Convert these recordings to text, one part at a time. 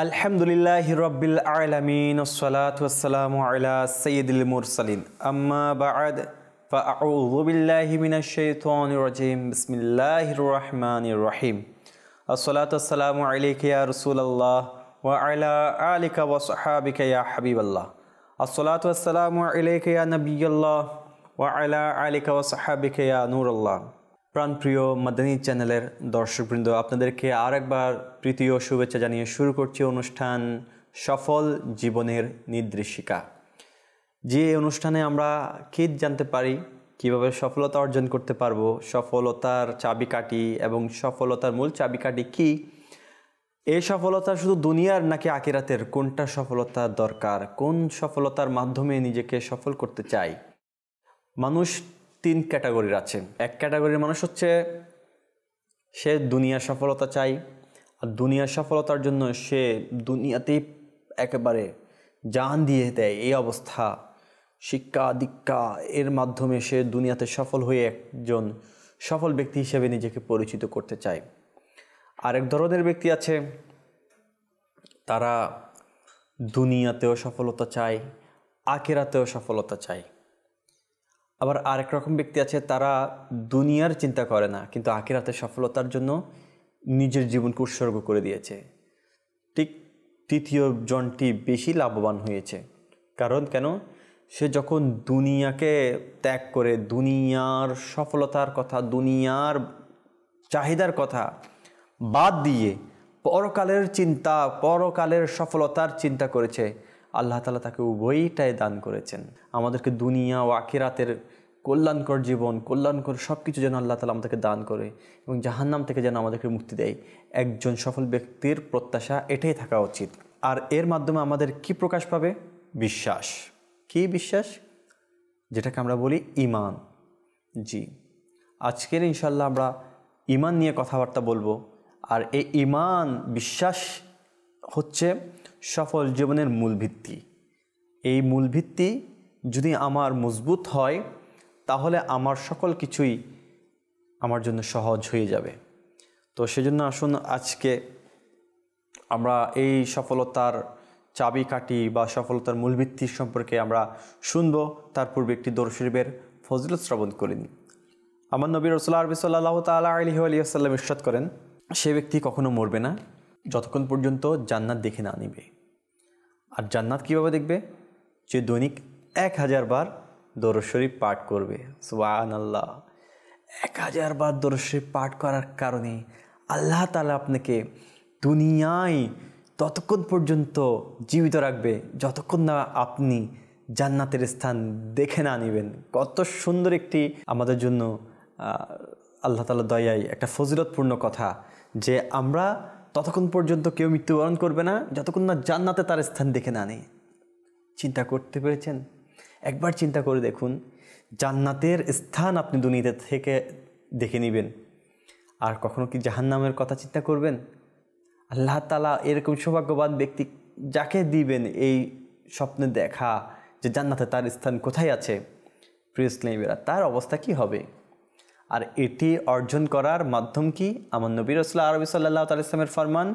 আলহামদুলিল্লাহি রাব্বিল আলামিন ওয়াসসালাতু ওয়াসসালামু আলা সাইয়্যিদিল মুরসালিন আম্মা বা'দ ফাআউযু বিল্লাহি মিনাশ শাইতানির রাজিম বিসমিল্লাহির রহমানির রহিম আসসালাতু ওয়াসসালামু আলাইকা ইয়া রাসূলুল্লাহ ওয়া আলা আলিকা ওয়া সাহবিকা ইয়া হাবিবাল্লাহ আসসালাতু ওয়াসসালামু আলাইকা ইয়া নবিয়্যাল্লাহ ওয়া আলা আলিকা ওয়া সাহবিকা ইয়া নূরুল্লাহ। প্রাণপ্রিয় মাদানী চ্যানেলের দর্শকবৃন্দ, আপনাদেরকে আরেকবার প্রীতি ও শুভেচ্ছা জানিয়ে শুরু করছি অনুষ্ঠান সফল জীবনের নির্দেশিকা। যে অনুষ্ঠানে আমরা কি জানতে পারি কিভাবে সফলতা অর্জন করতে পারবো, সফলতার চাবিকাঠি এবং সফলতার মূল চাবিকাঠি কি, এই সফলতা শুধু দুনিয়ার নাকি আখিরাতের, কোনটা সফলতা দরকার, কোন সফলতার মাধ্যমে নিজেকে সফল করতে চাই। মানুষ তিন ক্যাটাগরির আছে। এক ক্যাটাগরির মানুষ হচ্ছে সে দুনিয়ার সফলতা চাই, আর দুনিয়ার সফলতার জন্য সে দুনিয়াতেই একেবারে জান দিয়ে দেয়। এই অবস্থা, শিক্ষা দীক্ষা এর মাধ্যমে সে দুনিয়াতে সফল হয়ে একজন সফল ব্যক্তি হিসেবে নিজেকে পরিচিত করতে চায়। আরেক ধরনের ব্যক্তি আছে, তারা দুনিয়াতেও সফলতা চায়, আখিরাতেও সফলতা চায়। আবার আরেক রকম ব্যক্তি আছে, তারা দুনিয়ার চিন্তা করে না, কিন্তু আখিরাতের সফলতার জন্য নিজের জীবনকে উৎসর্গ করে দিয়েছে। ঠিক তৃতীয় জনটি বেশি লাভবান হয়েছে। কারণ কেন? সে যখন দুনিয়াকে ত্যাগ করে দুনিয়ার সফলতার কথা, দুনিয়ার চাহিদার কথা বাদ দিয়ে পরকালের চিন্তা, পরকালের সফলতার চিন্তা করেছে, আল্লাহ তাআলা তাকে উভয়টাই দান করেছেন। আমাদেরকে দুনিয়া ও আখিরাতের কল্যাণকর জীবন, কল্যাণকর সব কিছু যেন আল্লাহ তাআলা আমাদেরকে দান করে এবং জাহান্নাম থেকে যেন আমাদেরকে মুক্তি দেয়। একজন সফল ব্যক্তির প্রত্যাশা এটাই থাকা উচিত। আর এর মাধ্যমে আমাদের কি প্রকাশ পাবে? বিশ্বাস। কি বিশ্বাস? যেটাকে আমরা বলি ঈমান। জি, আজকের ইনশাআল্লাহ আমরা ঈমান নিয়ে কথাবার্তা বলবো। আর এই ঈমান, বিশ্বাস হচ্ছে সফল জীবনের মূল ভিত্তি। এই মূল ভিত্তি যদি আমার মজবুত হয়, তাহলে আমার সকল কিছুই আমার জন্য সহজ হয়ে যাবে। তো সেজন্য আসুন আজকে আমরা এই সফলতার চাবিকাঠি বা সফলতার মূল ভিত্তি সম্পর্কে আমরা শুনব। তার পূর্বে একটি দরুদ শরীফের ফজিলত শ্রবণ করে নিই। আমার নবী রাসূলুল্লাহ সাল্লাল্লাহু তাআলা আলাইহি ওয়া সাল্লাম ইরশাদ করেন, সে ব্যক্তি কখনো মরবে না যতক্ষণ পর্যন্ত জান্নাত দেখে না নিবে। আর জান্নাত কীভাবে দেখবে? যে দৈনিক 1000 বার দরুদ শরীফ পাঠ করবে। সুবহানাল্লাহ! 1000 বার দরুদ শরীফ পাঠ করার কারণে আল্লাহ তাআলা আপনাকে দুনিয়ায় ততক্ষণ পর্যন্ত জীবিত রাখবে যতক্ষণ না আপনি জান্নাতের স্থান দেখে না নেবেন। কত সুন্দর একটি আমাদের জন্য আল্লাহ তাআলা দয়ায় একটা ফজিলতপূর্ণ কথা, যে আমরা ততক্ষণ পর্যন্ত কেউ মৃত্যুবরণ করবে না যতক্ষণ না জান্নাতে তার স্থান দেখে না নেয়। চিন্তা করতে পেরেছেন? একবার চিন্তা করে দেখুন, জান্নাতের স্থান আপনি দুনিয়াতে থেকে দেখে নেবেন, আর কখনো কি জাহান্নামের কথা চিন্তা করবেন? আল্লাহ তাআলা এরকম সৌভাগ্যবান ব্যক্তি যাকে দিবেন এই স্বপ্নে দেখা যে জান্নাতে তার স্থান কোথায় আছে, প্রিয় ইসলামীরা, তার অবস্থা কি হবে? আর এটি অর্জন করার মাধ্যম কি? আমার নবী রাসূলুল্লাহ সাল্লাল্লাহু আলাইহি ওয়াসাল্লামের ফরমান,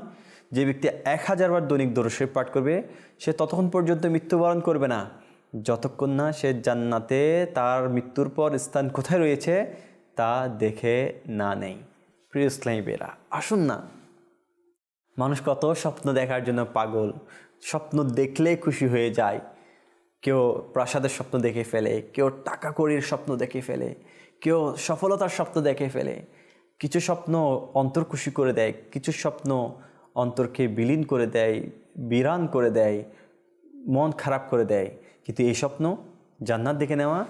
যে ব্যক্তি 1000 বার দৈনিক দরুদ শরীফ পাঠ করবে সে ততক্ষণ পর্যন্ত মৃত্যুবরণ করবে না যতক্ষণ না সে জান্নাতে তার মৃত্যুর পর স্থান কোথায় রয়েছে তা দেখে না নেয়। প্রিয় ইসলামীরা, আসুন না, মানুষ কত স্বপ্ন দেখার জন্য পাগল, স্বপ্ন দেখলে খুশি হয়ে যায়। কেউ প্রাসাদের স্বপ্ন দেখে ফেলে, কেউ টাকা কড়ির স্বপ্ন দেখে ফেলে, কেউ সফলতার স্বপ্ন দেখে ফেলে। কিছু স্বপ্ন অন্তর খুশি করে দেয়, কিছু স্বপ্ন অন্তরকে বিলীন করে দেয়, বিরান করে দেয়, মন খারাপ করে দেয়। কিন্তু এই স্বপ্ন জান্নাত দেখে নেওয়া,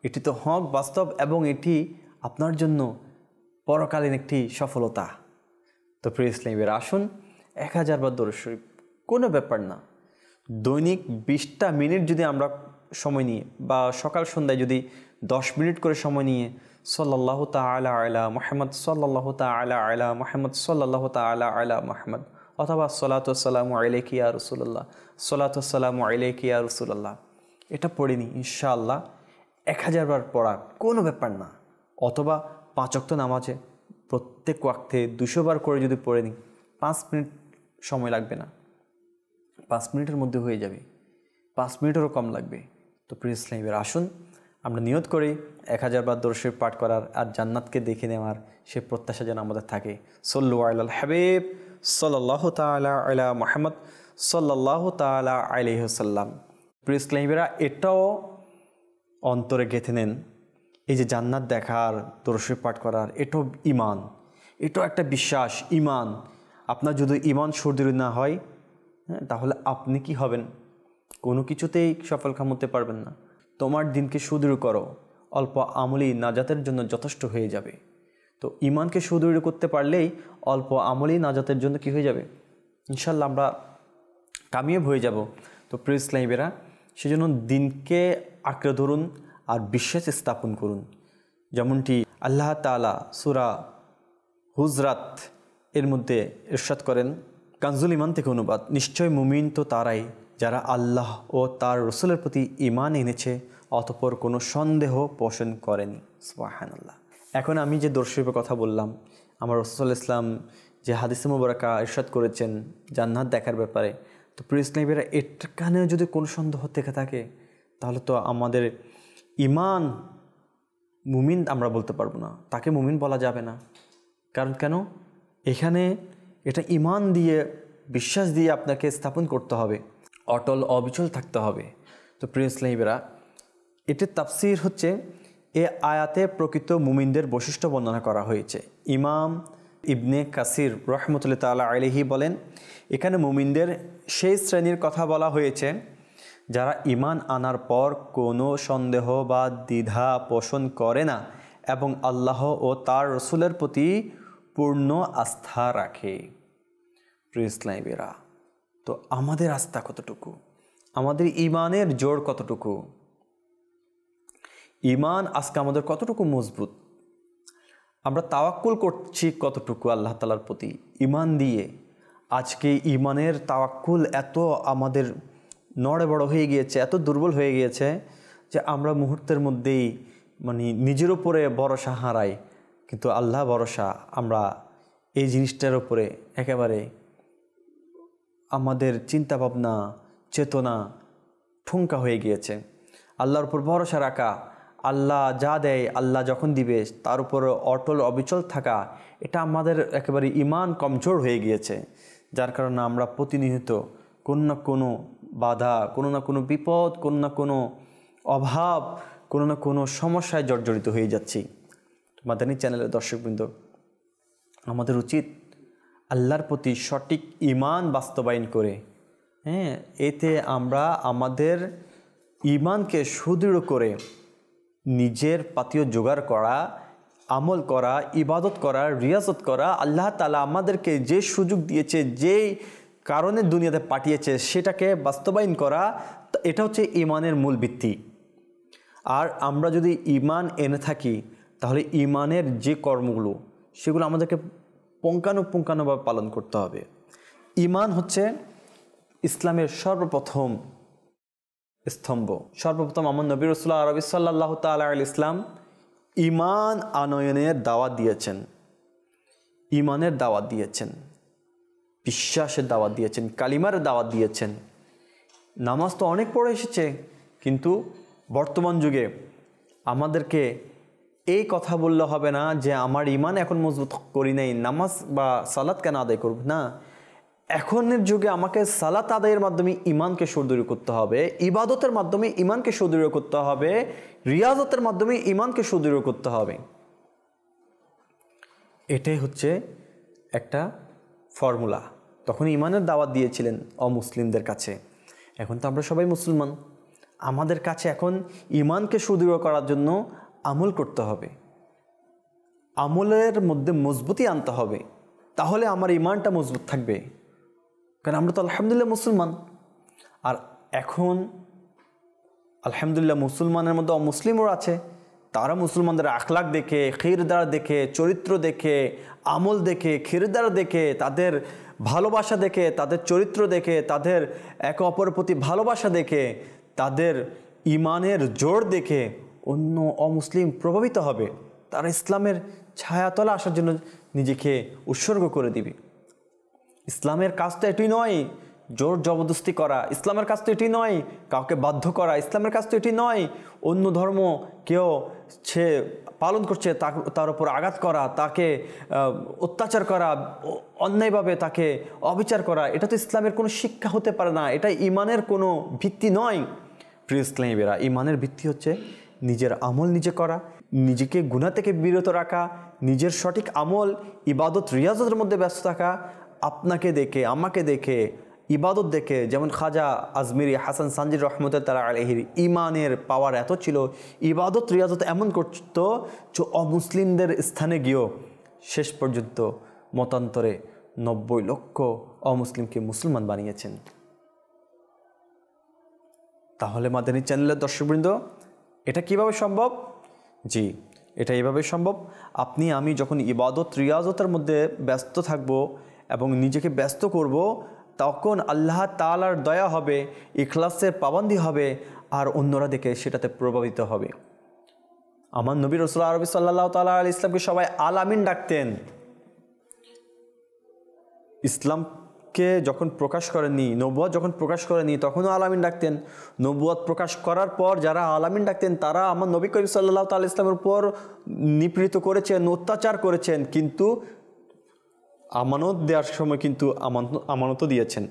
এটি তো হক বাস্তব এবং এটি আপনার জন্য পরকালীন একটি সফলতা। তো প্রিয় ইসলামীরা, আসুন 1000 বার দরুদ শরীফ কোনো ব্যাপার না। দৈনিক 20টা মিনিট যদি আমরা সময় নিয়ে, বা সকাল সন্ধ্যায় যদি 10 মিনিট করে সময় নিয়ে সাল্লাল্লাহু তাআলা আলা মুহাম্মদ, সাল্লাল্লাহু তাআলা আলা মুহাম্মদ, সাল্লাল্লাহু তাআলা আলা মুহাম্মদ, অথবা আসসালাতু ওয়াসসালামু আলাইকা ইয়া রাসূলুল্লাহ, আসসালাতু ওয়াসসালামু আলাইকা ইয়া রাসূলুল্লাহ, এটা পড়ে নিই, ইনশাআল্লাহ 1000 বার পড়া কোনো ব্যাপার না। অথবা 5 ওয়াক্ত নামাজে প্রত্যেক ওয়াক্তে 200 বার করে যদি পড়ে নিই, 5 মিনিট সময় লাগবে না। 5 মিনিটের মধ্যে হয়ে যাবে, 5 মিনিটেরও কম লাগবে। তো প্রিয় ইসলামীরা, আসুন আমরা নিয়ত করি 1000 বার দরুদ শরীফ পাঠ করার আর জান্নাতকে দেখে নেওয়ার সে প্রত্যাশা যেন আমাদের থাকে। সল্লু আলাল হাবিব সাল্লাল্লাহু তাআলা আলা মুহাম্মদ সাল্লাল্লাহু তাআলা আলাইহি ওয়াসাল্লাম। প্রিয় ইসলামীরা, এটাও অন্তরে গেঁথে নেন, এই যে জান্নাত দেখার, দরুদ শরীফ পাঠ করার, এটাও ঈমান, এটাও একটা বিশ্বাস, ঈমান। আপনার যদি ঈমান সুদৃঢ় না হয়, তাহলে আপনি কি হবেন? কোনো কিছুতেই সফলকাম হতে পারবেন না। তোমার দিনকে সুদৃঢ় করো, অল্প আমলই নাজাতের জন্য যথেষ্ট হয়ে যাবে। তো ঈমানকে সুদৃঢ় করতে পারলেই অল্প আমলই নাজাতের জন্য কি হয়ে যাবে? ইনশাল্লাহ আমরা কামিয়াব হয়ে যাব। তো প্রিয় ইসলামীরা, সেজন্য দিনকে আঁকড়ে ধরুন আর বিশ্বাস স্থাপন করুন। যেমনটি আল্লাহ তাআলা সূরা হুজরাত এর মধ্যে ইরশাদ করেন, কানজুল ঈমান থেকে অনুবাদ, নিশ্চয় মুমিন তো তারাই যারা আল্লাহ ও তার রসুলের প্রতি ঈমান এনেছে, অতঃপর কোনো সন্দেহ পোষণ করেনি। সুবহানাল্লাহ। এখন আমি যে দরুদ শরীফের কথা বললাম, আমার রাসূল সাল্লাল্লাহু আলাইহি ওয়াসাল্লাম যে হাদিসে মুবারাকা ইরশাদ করেছেন জান্নাত দেখার ব্যাপারে, তো প্রিয় ইসলামীরা, এখানে যদি কোনো সন্দেহ থেকে থাকে তাহলে তো আমাদের ঈমান, মুমিন আমরা বলতে পারবো না, তাকে মুমিন বলা যাবে না। কারণ কেন? এখানে এটা ঈমান দিয়ে, বিশ্বাস দিয়ে আপনাকে স্থাপন করতে হবে, অটল অবিচল থাকতে হবে। তো প্রিয় ইসলামীরা, এটির তাফসীর হচ্ছে, এ আয়াতে প্রকৃত মুমিনদের বৈশিষ্ট্য বর্ণনা করা হয়েছে। ইমাম ইবনে কাসির রহমতুল্লাহ তাআলা আলাইহি বলেন, এখানে মুমিনদের সেই শ্রেণীর কথা বলা হয়েছে যারা ঈমান আনার পর কোনো সন্দেহ বা দ্বিধা পোষণ করে না এবং আল্লাহ ও তার রসুলের প্রতি পূর্ণ আস্থা রাখে। প্রিয় ইসলামীরা, তো আমাদের আস্থা কতটুকু? আমাদের ঈমানের জোর কতটুকু? ঈমান আজকে আমাদের কতটুকু মজবুত? আমরা তাওয়াক্কুল করছি কতটুকু আল্লাহ তাআলার প্রতি ঈমান দিয়ে? আজকে ঈমানের তাওয়াক্কুল এত আমাদের নড়ে বড় হয়ে গিয়েছে, এত দুর্বল হয়ে গিয়েছে যে আমরা মুহূর্তের মধ্যেই নিজের উপরে ভরসা হারাই, কিন্তু আল্লাহ ভরসা আমরা এই জিনিসটার উপরে একেবারে আমাদের চিন্তা ভাবনা, চেতনা ঠুনকা হয়ে গিয়েছে। আল্লাহর উপর ভরসা রাখা, আল্লাহ যা দেয়, আল্লাহ যখন দিবে তার উপর অটল অবিচল থাকা, এটা আমাদের একেবারে ঈমান কমজোর হয়ে গিয়েছে। যার কারণে আমরা প্রতিনিয়ত কোনো না কোনো বাধা, কোনো না কোনো বিপদ, কোনো না কোনো অভাব, কোনো না কোনো সমস্যায় জর্জরিত হয়ে যাচ্ছি। মাদানী চ্যানেলের দর্শকবৃন্দ, আমাদের উচিত আল্লাহর প্রতি সঠিক ঈমান বাস্তবায়ন করে, এতে আমরা আমাদের ঈমানকে সুদৃঢ় করে নিজের পাতীয় জোগাড় করা, আমল করা, ইবাদত করা, রিয়াজত করা, আল্লাহ তাআলা আমাদেরকে যে সুযোগ দিয়েছে, যেই কারণে দুনিয়াতে পাঠিয়েছে সেটাকে বাস্তবায়ন করা, এটা হচ্ছে ঈমানের মূল ভিত্তি। আর আমরা যদি ঈমান এনে থাকি তাহলে ঈমানের যে কর্মগুলো সেগুলো আমাদেরকে পুঙ্খানুপুঙ্খানুভাবে পালন করতে হবে। ঈমান হচ্ছে ইসলামের সর্বপ্রথম স্তম্ভ। সর্বপ্রথম আমার নবী রাসূলুল্লাহ আরবি সাল্লাল্লাহু তাআলা আলাইহি ইসলাম ঈমান আনয়নের দাওয়াত দিয়েছেন, ঈমানের দাওয়াত দিয়েছেন, বিশ্বাসের দাওয়াত দিয়েছেন, কালিমার দাওয়াত দিয়েছেন। নামাজ তো অনেক পড়ে এসেছে, কিন্তু বর্তমান যুগে আমাদেরকে এই কথা বললে হবে না যে আমার ঈমান এখন মজবুত করি নাই, নামাজ বা সালাত কেন আদায় করব না। এখনের যুগে আমাকে সালাত আদায়ের মাধ্যমে ঈমানকে সুদৃঢ় করতে হবে, ইবাদতের মাধ্যমে ঈমানকে সুদৃঢ় করতে হবে, রিয়াজতের মাধ্যমে ঈমানকে সুদৃঢ় করতে হবে। এটাই হচ্ছে একটা ফর্মুলা। তখন ঈমানের দাওয়াত দিয়েছিলেন অমুসলিমদের কাছে। এখন তো আমরা সবাই মুসলমান, আমাদের কাছে এখন ঈমানকে সুদৃঢ় করার জন্য আমল করতে হবে, আমলের মধ্যে মজবুতি আনতে হবে, তাহলে আমার ঈমানটা মজবুত থাকবে। কারণ আমরা তো আলহামদুলিল্লাহ মুসলমান। আর এখন আলহামদুলিল্লাহ মুসলমানের মধ্যে অমুসলিমও আছে, তারা মুসলমানদের আখলাক দেখে, খিরদার দেখে, চরিত্র দেখে, আমল দেখে, খিরদার দেখে, তাদের ভালোবাসা দেখে, তাদের চরিত্র দেখে, তাদের একে অপরের প্রতি ভালোবাসা দেখে, তাদের ঈমানের জোর দেখে অন্য অমুসলিম প্রভাবিত হবে। তারা ইসলামের ছায়াতলে আসার জন্য নিজেকে উৎসর্গ করে দিবে। ইসলামের কাজ তো এটাই নয় জোর জবরদস্তি করা ইসলামের কাজ তো এটি নয়, কাউকে বাধ্য করা ইসলামের কাজ তো এটি নয়, অন্য ধর্ম কেউ সে পালন করছে তার উপর আঘাত করা, তাকে অত্যাচার করা, অন্যায়ভাবে তাকে অবিচার করা, এটা তো ইসলামের কোনো শিক্ষা হতে পারে না, এটা ইমানের কোনো ভিত্তি নয়। প্রিয় ইসলামীরা, ইমানের ভিত্তি হচ্ছে নিজের আমল নিজে করা, নিজেকে গুনাহ থেকে বিরত রাখা, নিজের সঠিক আমল ইবাদত রিয়াজতের মধ্যে ব্যস্ত থাকা, আপনাকে দেখে আমাকে দেখে ইবাদত দেখে, যেমন খাজা আজমিরি হাসান সানজির রহমতুল্লাহ আলাইহির ইমানের পাওয়ার এত ছিল, ইবাদত রিয়াজত এমন করত যে অমুসলিমদের স্থানে গিয়েও শেষ পর্যন্ত মতান্তরে 90 লক্ষ অমুসলিমকে মুসলমান বানিয়েছেন। তাহলে মাদানী চ্যানেলের দর্শকবৃন্দ, এটা কিভাবে সম্ভব? জি, এটা এভাবে সম্ভব, আপনি আমি যখন ইবাদত রিয়াজতের মধ্যে ব্যস্ত থাকব এবং নিজেকে ব্যস্ত করব, তখন আল্লাহ তাআলার দয়া হবে, ইখলাসের পাবন্দি হবে, আর অন্যরা দেখে সেটাতে প্রভাবিত হবে। আমার নবী রাসূল আরবি সাল্লাল্লাহু তাআলা আলাইহি ইসলামকে সবাই আল আমিন ডাকতেন। ইসলামকে যখন প্রকাশ করেননি, নবুয়ত যখন প্রকাশ করেনি, তখনও আল আমিন ডাকতেন। নবুয়ত প্রকাশ করার পর যারা আল আমিন ডাকতেন তারা আমার নবী করিম সাল্লাল্লাহু তাআলা ইসলামের উপর নিপীড়িত করেছেন, অত্যাচার করেছেন, কিন্তু আমানত দেওয়ার সময় কিন্তু আমানতও দিয়েছেন।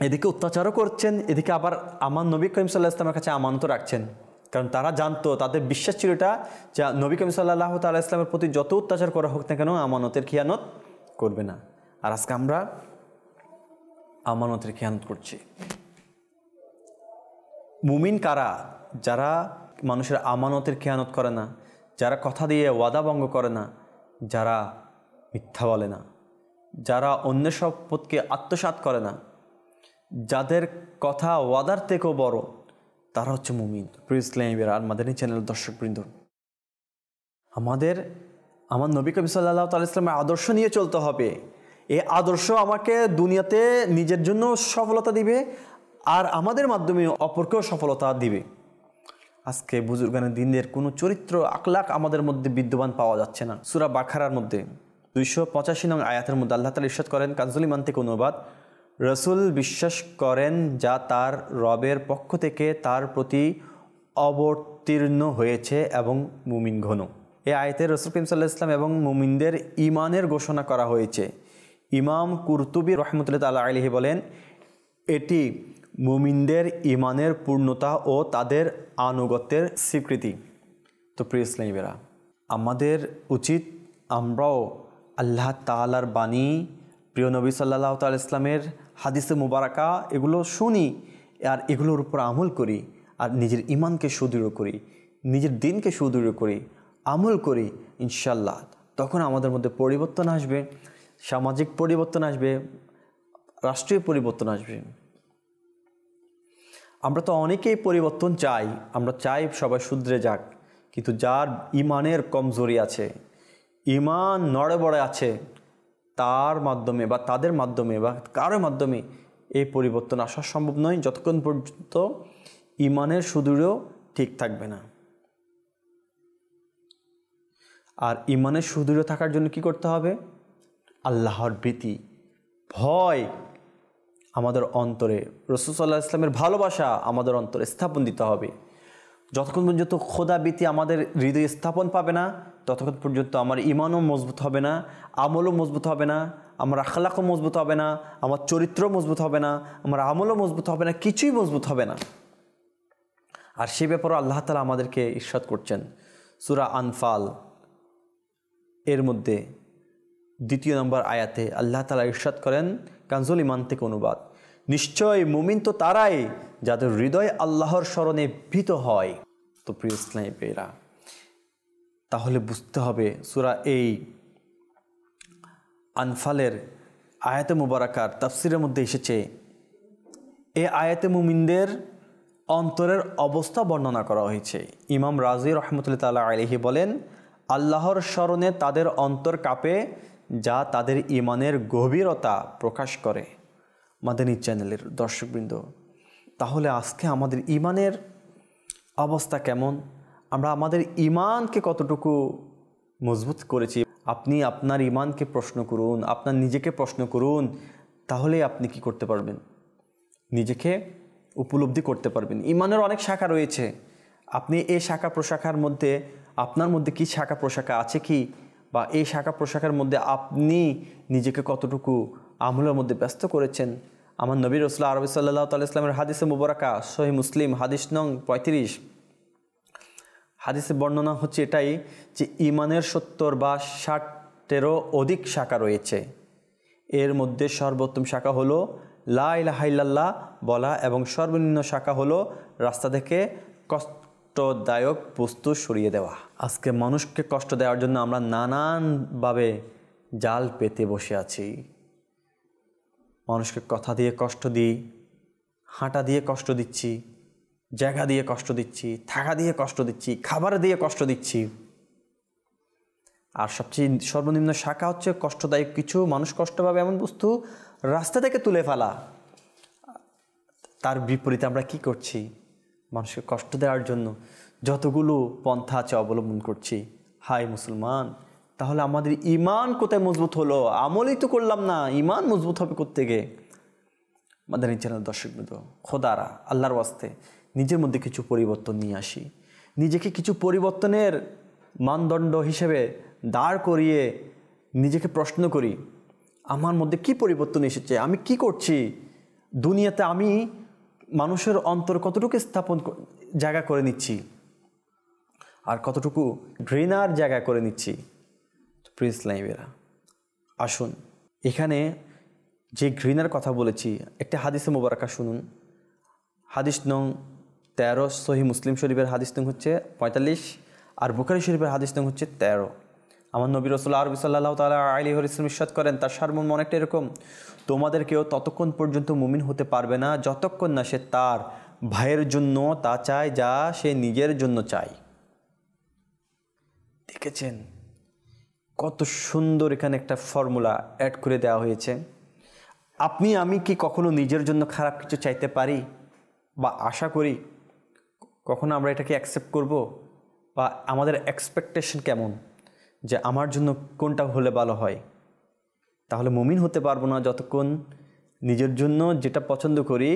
এদিকে অত্যাচারও করছেন, এদিকে আবার আমার নবী করিম সাল্লাল্লাহু ইসলামের কাছে আমানত রাখছেন, কারণ তারা জানতো, তাদের বিশ্বাস ছিল এটা যে নবী করিম সাল্লাল্লাহু তাআলা ইসলামের প্রতি যত অত্যাচার করা হোক না কেন আমানতের খিয়ানত করবে না। আর আজকে আমরা আমানতের খিয়ানত করছি। মুমিন কারা? যারা মানুষের আমানতের খিয়ানত করে না, যারা কথা দিয়ে ওয়াদা ভঙ্গ করে না, যারা মিথ্যা বলে না, যারা অন্যের সম্পদকে আত্মসাৎ করে না, যাদের কথা ওয়াদার থেকেও বড়, তারা হচ্ছে মুমিন। প্রিয় ইসলামীরা আর মাদানী চ্যানেলের দর্শকবৃন্দ, আমার নবী করিম সাল্লাল্লাহু তাআলা ইসলামের আদর্শ নিয়ে চলতে হবে। এই আদর্শ আমাকে দুনিয়াতে নিজের জন্য সফলতা দিবে, আর আমাদের মাধ্যমে অপরকেও সফলতা দিবে। আজকে বুজুর্গানে দ্বীনের কোনো চরিত্র আখলাক আমাদের মধ্যে বিদ্যমান পাওয়া যাচ্ছে না। সূরা বাকারার মধ্যে 285 নং আয়াতের মধ্যে আল্লাহ তাআলা ইরশাদ করেন, কানজুল ইমান থেকে অনুবাদ, রসুল বিশ্বাস করেন যা তার রবের পক্ষ থেকে তার প্রতি অবতীর্ণ হয়েছে এবং মুমিন ঘন। এই আয়াতে রসুল করিম সাল্লাল্লাহু আলাইহি ওয়াসাল্লাম এবং মুমিনদের ইমানের ঘোষণা করা হয়েছে। ইমাম কুরতুবী রাহমাতুল্লাহি তাআলা আলাইহি বলেন, এটি মুমিনদের ইমানের পূর্ণতা ও তাদের আনুগত্যের স্বীকৃতি। তো প্রিয় ইসলামীরা, আমাদের উচিত আমরাও আল্লাহ তাআলার বাণী, প্রিয় নবী সাল্লাল্লাহু তাআলা ইসলামের হাদিসে মুবারাকা এগুলো শুনি, আর এগুলোর উপর আমল করি, আর নিজের ইমানকে সুদৃঢ় করি, নিজের দিনকে সুদৃঢ় করি, আমল করি। ইনশাল্লাহ তখন আমাদের মধ্যে পরিবর্তন আসবে, সামাজিক পরিবর্তন আসবে, রাষ্ট্রীয় পরিবর্তন আসবে। আমরা তো অনেকেই পরিবর্তন চাই, আমরা চাই সবাই শুধরে যাক, কিন্তু যার ইমানের কমজোরি আছে, ইমান নড়ে বড়ে আছে, তার মাধ্যমে বা তাদের মাধ্যমে বা কারোর মাধ্যমে এই পরিবর্তন আসা সম্ভব নয়, যতক্ষণ পর্যন্ত ইমানের সুদৃঢ় ঠিক থাকবে না। আর ইমানের সুদৃঢ় থাকার জন্য কি করতে হবে? আল্লাহর ভীতি, ভয় আমাদের অন্তরে, রাসূল সাল্লাল্লাহু আলাইহি ওয়াসাল্লামের ভালোবাসা আমাদের অন্তরে স্থাপন দিতে হবে। যতক্ষণ পর্যন্ত খোদা ভীতি আমাদের হৃদয়ে স্থাপন পাবে না, ততক্ষণ পর্যন্ত আমার ইমানও মজবুত হবে না, আমলও মজবুত হবে না, আমার আখলাকও মজবুত হবে না, আমার চরিত্রও মজবুত হবে না, আমার আমলও মজবুত হবে না, কিছুই মজবুত হবে না। আর সে ব্যাপারে আল্লাহ তাআলা আমাদেরকে ইরশাদ করছেন সূরা আনফাল এর মধ্যে 2 নম্বর আয়াতে আল্লাহ তাআলা ইরশাদ করেন, কানজুল ইমান থেকে অনুবাদ, নিশ্চয় মুমিন তো তারাই যাদের হৃদয় আল্লাহর স্মরণে ভীত হয়। তো প্রিয় ইসলামী ভাইরা, তাহলে বুঝতে হবে সূরা এই আনফালের আয়াতে মুবারাকার তাফসিরের মধ্যে এসেছে, এই আয়াতে মুমিনদের অন্তরের অবস্থা বর্ণনা করা হয়েছে। ইমাম রাজি রহমতুল্লাহ তাআলা আলাইহি বলেন, আল্লাহর স্মরণে তাদের অন্তর কাঁপে, যা তাদের ইমানের গভীরতা প্রকাশ করে। মাদানী চ্যানেলের দর্শকবৃন্দ, তাহলে আজকে আমাদের ইমানের অবস্থা কেমন? আমরা আমাদের ইমানকে কতটুকু মজবুত করেছি? আপনি আপনার ইমানকে প্রশ্ন করুন, আপনার নিজেকে প্রশ্ন করুন, তাহলেই আপনি কি করতে পারবেন, নিজেকে উপলব্ধি করতে পারবেন। ইমানের অনেক শাখা রয়েছে, আপনি এই শাখা প্রশাখার মধ্যে আপনার মধ্যে কি শাখা প্রশাখা আছে কি, বা এই শাখা প্রশাখার মধ্যে আপনি নিজেকে কতটুকু আমলের মধ্যে ব্যস্ত করেছেন। আমার নবী রাসূলুল্লাহ আরবি সাল্লাল্লাহু তাআলা ইসলামের হাদিসে মুবারাকা সহিহ মুসলিম হাদিস নং 35, হাদিসে বর্ণনা হচ্ছে এটাই যে ইমানের 70 বা 60-এরও অধিক শাখা রয়েছে। এর মধ্যে সর্বোত্তম শাখা হলো লা ইলাহা ইল্লাল্লাহ বলা, এবং সর্বনিম্ন শাখা হলো রাস্তা থেকে কষ্টদায়ক বস্তু সরিয়ে দেওয়া। আজকে মানুষকে কষ্ট দেওয়ার জন্য আমরা নানানভাবে জাল পেতে বসে আছি। মানুষকে কথা দিয়ে কষ্ট দিই, হাঁটা দিয়ে কষ্ট দিচ্ছি, জায়গা দিয়ে কষ্ট দিচ্ছি, থাকা দিয়ে কষ্ট দিচ্ছি, খাবার দিয়ে কষ্ট দিচ্ছি। আর সবচেয়ে সর্বনিম্ন শাখা হচ্ছে কষ্টদায়ক কিছু, মানুষ কষ্ট পাবে এমন বস্তু রাস্তা থেকে তুলে ফেলা। তার বিপরীতে আমরা কি করছি, মানুষকে কষ্ট দেওয়ার জন্য যতগুলো পন্থা আছে অবলম্বন করছি। হাই মুসলমান, তাহলে আমাদের ইমান কোথায় মজবুত হলো? আমলই তো করলাম না, ইমান মজবুত হবে কোত্থেকে? মাদানী চ্যানেল দর্শকবৃন্দ, খোদারা আল্লাহর ওয়াস্তে নিজের মধ্যে কিছু পরিবর্তন নিয়ে আসি, নিজেকে কিছু পরিবর্তনের মানদণ্ড হিসেবে দাঁড় করিয়ে নিজেকে প্রশ্ন করি, আমার মধ্যে কি পরিবর্তন এসেছে, আমি কি করছি দুনিয়াতে, আমি মানুষের অন্তর কতটুকু জায়গা করে নিচ্ছি, আর কতটুকু ঘৃণার জায়গা করে নিচ্ছি। প্রিয় ইসলামীরা, আসুন এখানে যে ঘৃণার কথা বলেছি একটা হাদিসে মুবারাকা শুনুন। হাদিস নং 13 সহিহ মুসলিম শরীফের হাদিস নং হচ্ছে 45, আর বুখারী শরীফের হাদিস নং হচ্ছে 13। আমার নবী রাসূলুল্লাহ আরবি সাল্লাল্লাহু তাআলা আলাইহি ওয়াসাল্লাম ইরশাদ করেন, তার সারমর্ম অনেকটা এরকম: তোমাদের কেউ ততক্ষণ পর্যন্ত মুমিন হতে পারবে না যতক্ষণ না সে তার ভাইয়ের জন্য তা চায় যা সে নিজের জন্য চায়। দেখেছেন কত সুন্দর এখানে একটা ফর্মুলা অ্যাড করে দেওয়া হয়েছে। আপনি আমি কি কখনো নিজের জন্য খারাপ কিছু চাইতে পারি বা আশা করি? কখনো আমরা এটাকে অ্যাকসেপ্ট করব? বা আমাদের এক্সপেকটেশন কেমন যে আমার জন্য কোনটা হলে ভালো হয়? তাহলে মুমিন হতে পারবো না যতক্ষণ নিজের জন্য যেটা পছন্দ করি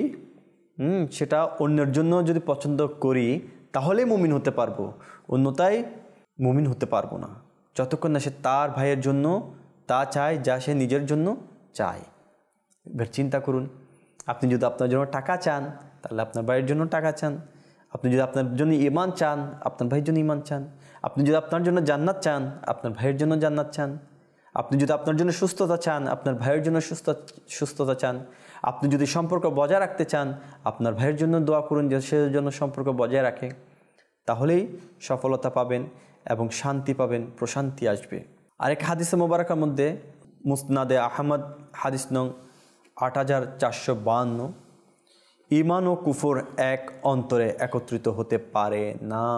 সেটা অন্যের জন্য যদি পছন্দ করি তাহলে মুমিন হতে পারবো, অন্যথায় মুমিন হতে পারবো না যতক্ষণ না সে তার ভাইয়ের জন্য তা চায় যা সে নিজের জন্য চায়। এবার চিন্তা করুন, আপনি যদি আপনার জন্য টাকা চান তাহলে আপনার ভাইয়ের জন্য টাকা চান, আপনি যদি আপনার জন্য ঈমান চান আপনার ভাইয়ের জন্য ঈমান চান, আপনি যদি আপনার জন্য জান্নাত চান আপনার ভাইয়ের জন্য জান্নাত চান, আপনি যদি আপনার জন্য সুস্থতা চান আপনার ভাইয়ের জন্য সুস্থতা চান, আপনি যদি সম্পর্ক বজায় রাখতে চান আপনার ভাইয়ের জন্য দোয়া করুন যে সে জন্য সম্পর্ক বজায় রাখে। তাহলেই সফলতা পাবেন এবং শান্তি পাবেন, প্রশান্তি আসবে। আরেক হাদিসে মোবারকার মধ্যে মুসনাদে আহমদ হাদিস নং 8452, ঈমান ও কুফর এক অন্তরে একত্রিত হতে পারে না।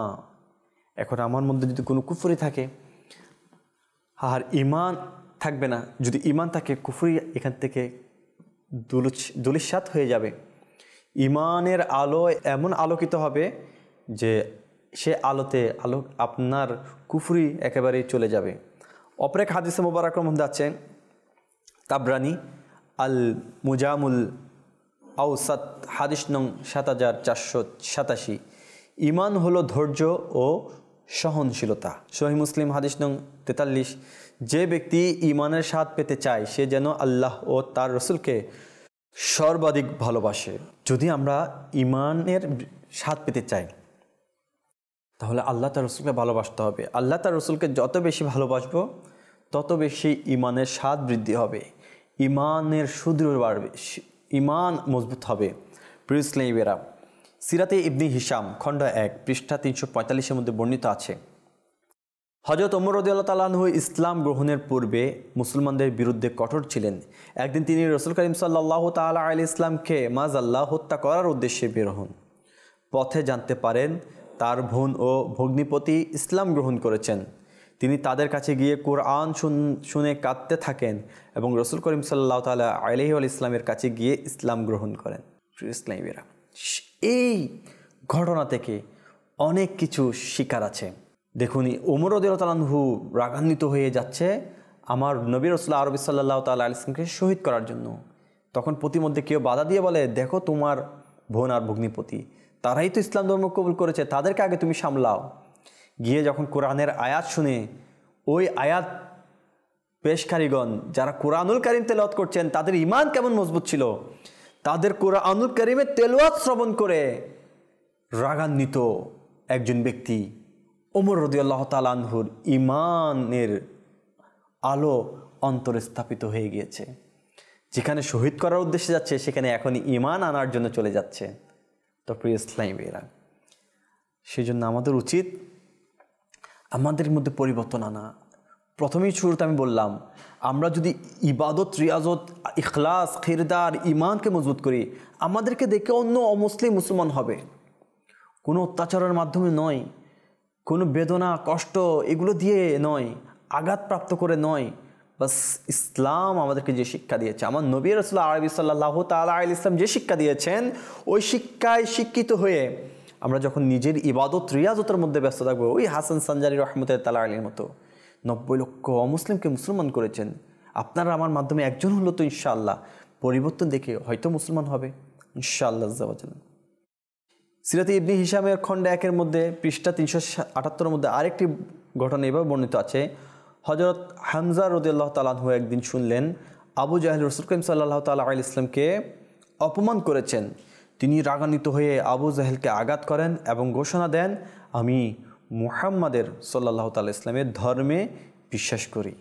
এখন আমার মধ্যে যদি কোনো কুফরি থাকে আর ঈমান থাকবে না, যদি ঈমান থাকে কুফরি এখান থেকে দুলিশাত হয়ে যাবে। ঈমানের আলো এমন আলোকিত হবে যে সে আলোতে আপনার কুফরি একেবারেই চলে যাবে। অপর এক হাদিসে মোবারকের মধ্যে আছে তাবরানি আল মুজামুল আউসাত হাদিস নং 7487, ঈমান হলো ধৈর্য ও সহনশীলতা। সহিহ মুসলিম হাদিস নং 43, যে ব্যক্তি ঈমানের স্বাদ পেতে চায় সে যেন আল্লাহ ও তার রসুলকে সর্বাধিক ভালোবাসে। যদি আমরা ঈমানের স্বাদ পেতে চাই তাহলে আল্লাহ তার রসুলকে ভালোবাসতে হবে। আল্লাহ তার রসুলকে যত বেশি ভালোবাসবো তত বেশি ঈমানের স্বাদ বৃদ্ধি হবে, ঈমানের সুদৃঢ় বাড়বে, ঈমান মজবুত হবে। প্রিয় ইসলামীরা, সিরাতে ইবনে হিশাম খণ্ড 1 পৃষ্ঠা 345 মধ্যে বর্ণিত আছে, হযরত ওমর রাদিয়াল্লাহু তাআলা আনহু ইসলাম গ্রহণের পূর্বে মুসলমানদের বিরুদ্ধে কঠোর ছিলেন। একদিন তিনি রাসূল করিম সাল্লাল্লাহু তাআলা আলাইহি ইসলামকে মাযাল্লাহ হত্যা করার উদ্দেশ্যে বের হন। পথে জানতে পারেন তার বোন ও ভগ্নিপতি ইসলাম গ্রহণ করেছেন। তিনি তাদের কাছে গিয়ে কোরআন শুনে কাঁদতে থাকেন এবং রাসূল করিম সাল্লাল্লাহু তাআলা আলাইহি ইসলামের কাছে গিয়ে ইসলাম গ্রহণ করেন। ইসলামীরা, এই ঘটনা থেকে অনেক কিছু শিকার আছে। দেখুন, ওমর রাদিয়াল্লাহু তাআলা আনহু রাগান্বিত হয়ে যাচ্ছে আমার নবী রাসূলুল্লাহ আরবি সাল্লাল্লাহু তাআলা আলাইহি ইসলামকে শহীদ করার জন্য। তখন প্রতিমধ্যে কেউ বাধা দিয়ে বলে, দেখো তোমার বোন আর ভগ্নিপতি, তারাই তো ইসলাম ধর্ম কবুল করেছে, তাদেরকে আগে তুমি সামলাও। গিয়ে যখন কোরআনের আয়াত শুনে ওই আয়াত পেশকারীগণ যারা কোরআনুল কারীম তেলাওয়াত করছেন তাদের ঈমান কেমন মজবুত ছিল, তাদের কোরআনুল কারীমের তেলাওয়াত শ্রবণ করে রাগান্বিত একজন ব্যক্তি ওমর রাদিয়াল্লাহু তাআলা আনহুর ঈমানের আলো অন্তরে স্থাপিত হয়ে গিয়েছে। যেখানে শহীদ করার উদ্দেশ্যে যাচ্ছে সেখানে এখন ঈমান আনার জন্য চলে যাচ্ছে। তো প্রিয় ইসলামী ভাইরা, সেই জন্য আমাদের উচিত আমাদের মধ্যে পরিবর্তন আনা। প্রথমেই শুরুতে আমি বললাম, আমরা যদি ইবাদত, রিয়াজত, ইখলাস, খিরদার, ঈমানকে মজবুত করি, আমাদেরকে দেখে অন্য অমুসলিম মুসলমান হবে। কোনো অত্যাচারের মাধ্যমে নয়, কোনো বেদনা কষ্ট এগুলো দিয়ে নয়, আঘাতপ্রাপ্ত করে নয়, বাস ইসলাম আমাদেরকে যে শিক্ষা দিয়েছে, আমার নবী রাসূল আরবি সাল্লাল্লাহু তাআলা আলাইহি ইসলাম যে শিক্ষা দিয়েছেন ওই শিক্ষায় শিক্ষিত হয়ে আমরা যখন নিজের ইবাদত রিয়াজতের মধ্যে ব্যস্ত থাকবো, ওই হাসান সানজারি রহমতুল্লাহ তাআলা আলাইহির মতো 90 লক্ষ অমুসলিমকে মুসলমান করেছেন, আপনারা আমার মাধ্যমে একজন হলো তো ইনশাআল্লাহ পরিবর্তন দেখে হয়তো মুসলমান হবে ইনশাআল্লাহ আজ্জা ওয়া জাল্লা। সিরাতে ইবনে হিশামের খণ্ড 1-এর মধ্যে পৃষ্ঠা 378-এর মধ্যে আরেকটি ঘটনা এভাবে বর্ণিত আছে। হযরত হামজা রাদিয়াল্লাহু তাআলা আনহু একদিন শুনলেন আবু জাহেল রাসূল করিম সাল্লাল্লাহু তাআলা আলাইহি ইসলামকে অপমান করেছেন। তিনি রাগান্বিত হয়ে আবু জাহেলকে আঘাত করেন এবং ঘোষণা দেন, আমি মুহাম্মাদের সাল্লাল্লাহু তাআলা ইসলামের ধর্মে বিশ্বাস করি।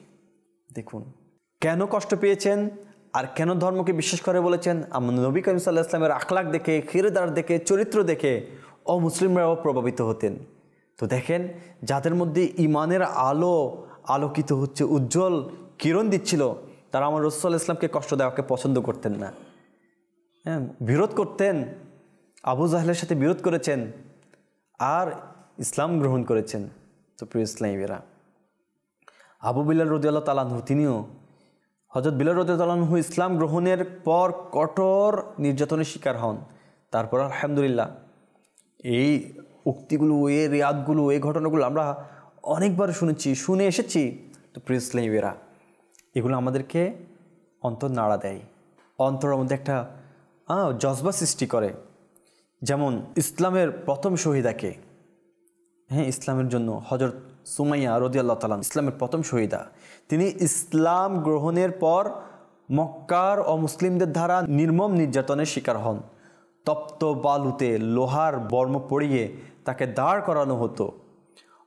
দেখুন কেন কষ্ট পেয়েছেন আর কেন ধর্মকে বিশ্বাস করে বলেছেন। আমার নবী করিম সাল্লাল্লাহু আলাইহি ইসলামের আখলাক দেখে, খিরদার দেখে, চরিত্র দেখে অমুসলিমরাও প্রভাবিত হতেন। তো দেখেন যাদের মধ্যে ঈমানের আলো আলোকিত হচ্ছে, উজ্জ্বল কিরণ দিচ্ছিল, তারা আমার রাসূল সাল্লাল্লাহু আলাইহি ইসলামকে কষ্ট দেওয়াকে পছন্দ করতেন না, হ্যাঁ, বিরোধ করতেন। আবু জাহেলের সাথে বিরোধ করেছেন আর ইসলাম গ্রহণ করেছেন। তো প্রিয় ইসলামীরা, আবু বিলাল রাদিয়াল্লাহু তাআলা আনহু তিনিও, হযরত বিলাল রাদিয়াল্লাহু তাআলা আনহু ইসলাম গ্রহণের পর কঠোর নির্যাতনের শিকার হন। তারপর আলহামদুলিল্লাহ এই উক্তিগুলো, এই রিয়াদগুলো, এই ঘটনাগুলো আমরা অনেকবার শুনেছি, শুনে এসেছি। তো প্রিয় ইসলামীরা, এগুলো আমাদেরকে অন্তর নাড়া দেয়, অন্তরের মধ্যে একটা জজবা সৃষ্টি করে। যেমন ইসলামের প্রথম শহীদাকে, হ্যাঁ, ইসলামের জন্য হযরত সুমাইয়া রাদিয়াল্লাহু তাআলা ইসলামের প্রথম শহীদা, তিনি ইসলাম গ্রহণের পর মক্কার অমুসলিমদের দ্বারা নির্মম নির্যাতনের শিকার হন। তপ্ত বালুতে লোহার বর্ম পরিয়ে তাকে দাঁড় করানো হতো।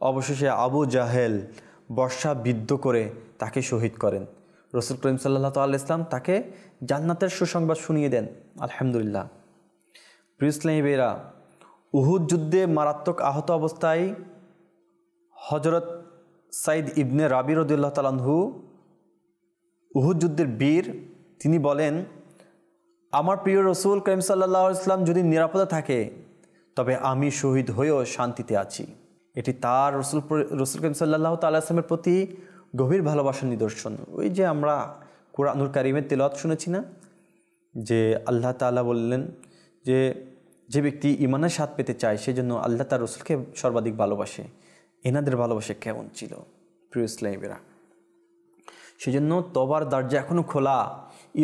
অবশেষে আবু জাহেল বর্ষা বিদ্ধ করে তাকে শহীদ করেন। রাসূল করিম সাল্লাল্লাহু তাআলা ইসলাম তাকে জান্নাতের সুসংবাদ শুনিয়ে দেন। আলহামদুলিল্লাহ। প্রিয় ইসলামী ভাইরা, উহুদ যুদ্ধে মারাত্মক আহত অবস্থায় হযরত সাইদ ইবনে রাবি রাদিয়াল্লাহু তাআলা আনহু, উহুদ যুদ্ধের বীর, তিনি বলেন, আমার প্রিয় রাসূল করিম সাল্লাল্লাহু আলাইহি ওয়াসাল্লাম যদি নিরাপদে থাকে তবে আমি শহীদ হয়েও শান্তিতে আছি। এটি তার রাসূল করিম সাল্লাল্লাহু তাআলা আলাইহি ওয়াসাল্লামের প্রতি গভীর ভালোবাসার নিদর্শন। ওই যে আমরা কুরআনুল কারীমের তেলাওয়াত শুনেছি না, যে আল্লাহ তাআলা বললেন যে যে ব্যক্তি ঈমানের স্বাদ পেতে চায় সেজন্য আল্লাহ তার রাসূলকে সর্বাধিক ভালোবাসে। এনাদের ভালোবাসা কেমন ছিল প্রিয় ইসলামীরা। সেজন্য তওবার দরজা এখনো খোলা,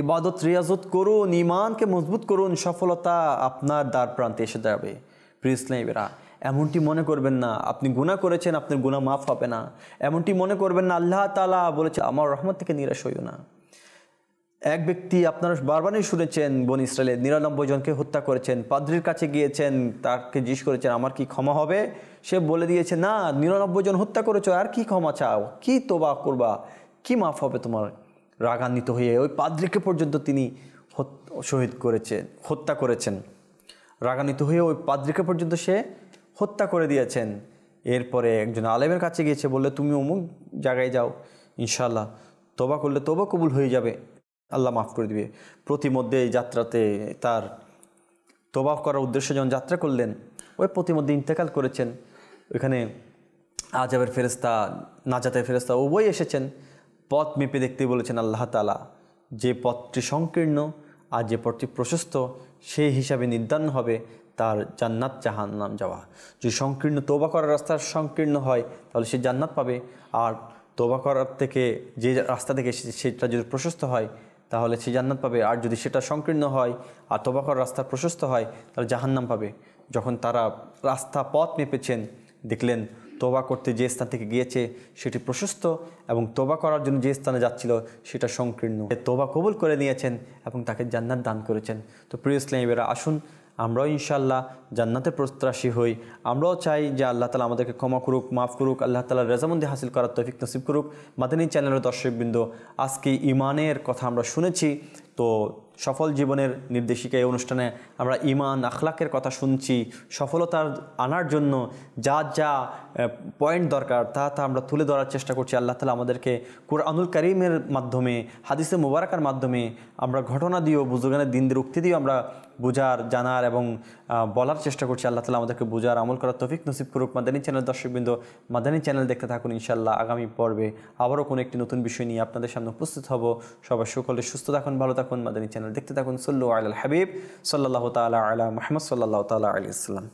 ইবাদত রিয়াজত করুন, ঈমানকে মজবুত করুন, সফলতা আপনার দ্বার প্রান্তে এসে যাবে। প্রিয় ইসলামীরা, এমনটি মনে করবেন না আপনি গুনাহ করেছেন, আপনার গুনাহ মাফ হবে না। এমনটি মনে করবেন না আল্লাহ তাআলা বলেছে আমার রহমত থেকে নিরাশ হইও না। এক ব্যক্তি, আপনারা বারবারই শুনেছেন, বনি ইসরায়েলের 99 জনকে হত্যা করেছেন, পাদ্রীর কাছে গিয়েছেন, তাকে জিজ্ঞেস করেছেন আমার কি ক্ষমা হবে? সে বলে দিয়েছে, না, 99 জন হত্যা করেছো, আর কি ক্ষমা চাও, কি তোবা করবা, কি মাফ হবে তোমার? রাগান্বিত হয়ে ওই পাদ্রীকে পর্যন্ত তিনি শহীদ করেছেন, হত্যা করেছেন। রাগান্বিত হয়ে ওই পাদ্রীকে পর্যন্ত সে হত্যা করে দিয়েছেন। এরপরে একজন আলেমের কাছে গিয়েছে, বললে তুমি অমুক জায়গায় যাও, ইনশাআল্লাহ তোবা করলে তোবা কবুল হয়ে যাবে, আল্লাহ মাফ করে দিবে। প্রতিমধ্যে এই যাত্রাতে তার তোবা করার উদ্দেশ্যে যখন যাত্রা করলেন, ওই প্রতিমধ্যে ইন্তেকাল করেছেন। ওইখানে আযাবের ফেরেশতা, নাজাতের ফেরেশতা উভয় এসেছেন। পথ মেপে দেখতে বলেছেন আল্লাহ তাআলা, যে পথটি সংকীর্ণ আর যে পথটি প্রশস্ত সেই হিসাবে নির্ধারণ হবে তার জান্নাত জাহান্নাম যাওয়া। যদি সংকীর্ণ তোবা করার রাস্তা সংকীর্ণ হয় তাহলে সে জান্নাত পাবে, আর তোবা করার থেকে যে রাস্তা থেকে সেটা যদি প্রশস্ত হয় তাহলে সে জান্নাত পাবে। আর যদি সেটা সংকীর্ণ হয় আর তওবা করার রাস্তা প্রশস্ত হয় তাহলে জাহান্নাম পাবে। যখন তারা রাস্তা পথ মেপেছেন, দেখলেন তওবা করতে যে স্থান থেকে গিয়েছে সেটি প্রশস্ত এবং তওবা করার জন্য যে স্থানে যাচ্ছিল সেটা সংকীর্ণ, তওবা কবুল করে নিয়েছেন এবং তাকে জান্নাত দান করেছেন। তো প্রিয় ইসলামীরা, আসুন আমরাও ইনশাআল্লাহ জান্নাতের প্রত্যাশী হই। আমরাও চাই যে আল্লাহ তাআলা আমাদেরকে ক্ষমা করুক, মাফ করুক, আল্লাহ তাআলার রেজামন্দি হাসিল করার তৌফিক নসিব করুক। মাদানী চ্যানেলের দর্শকবৃন্দ, আজকে ঈমানের কথা আমরা শুনেছি। তো সফল জীবনের নির্দেশিকা এই অনুষ্ঠানে আমরা ঈমান আখলাকের কথা শুনছি। সফলতার আনার জন্য যা যা পয়েন্ট দরকার তা আমরা তুলে ধরার চেষ্টা করছি। আল্লাহ তাআলা আমাদেরকে কুরআনুল কারীমের মাধ্যমে, হাদিসে মুবারাকার মাধ্যমে, আমরা ঘটনা দিয়েও, বুজুর্গানের দিনদের উক্তি দিয়েও আমরা বোঝার, জানার এবং বলার চেষ্টা করছি। আল্লাহ তাআলা আমাদেরকে বোঝার, আমল করার তৌফিক নসিব করুক। মাদানী চ্যানেল দর্শকবৃন্দ, মাদানী চ্যানেল দেখতে থাকুন। ইনশাআল্লাহ আগামী পর্বে আবারও কোনো একটি নতুন বিষয় নিয়ে আপনাদের সামনে উপস্থিত হব। সবাই সকলে সুস্থ থাকুন, ভালো থাকুন, মাদানী চ্যানেল দেখতে থাকুন। সাল্লু আলাল হাবিব সাল্লাল্লাহু তাআলা আলা মুহাম্মদ সাল্লাল্লাহু তাআলা আলাইহি ওয়াসাল্লাম।